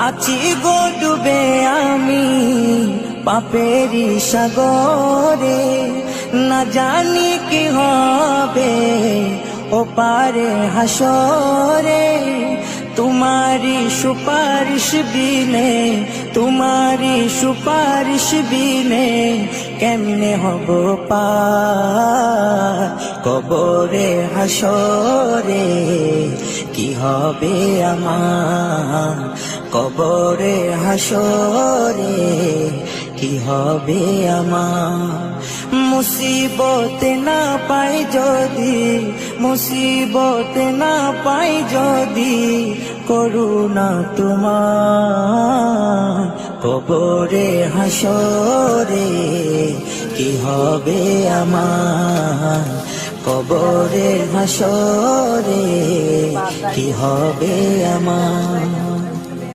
আছি গো ডুবে আমি পাপেরি সাগরে, না জানি কি হবে ও পারে হাসরে। তোমারি সুপারিশ বিনে, তোমারি সুপারিশ বিনে কেমনে হব পার কবরে হাসরে। কি হবে আমার কবরে হাসরে, কি হবে আমার। মুসিবতে না পাই যদি, মুসিবতে না পাই যদি করুণা তোমার কবরে হাসরে। কি হবে আমার কবরে হাসরে, কি হবে আমার।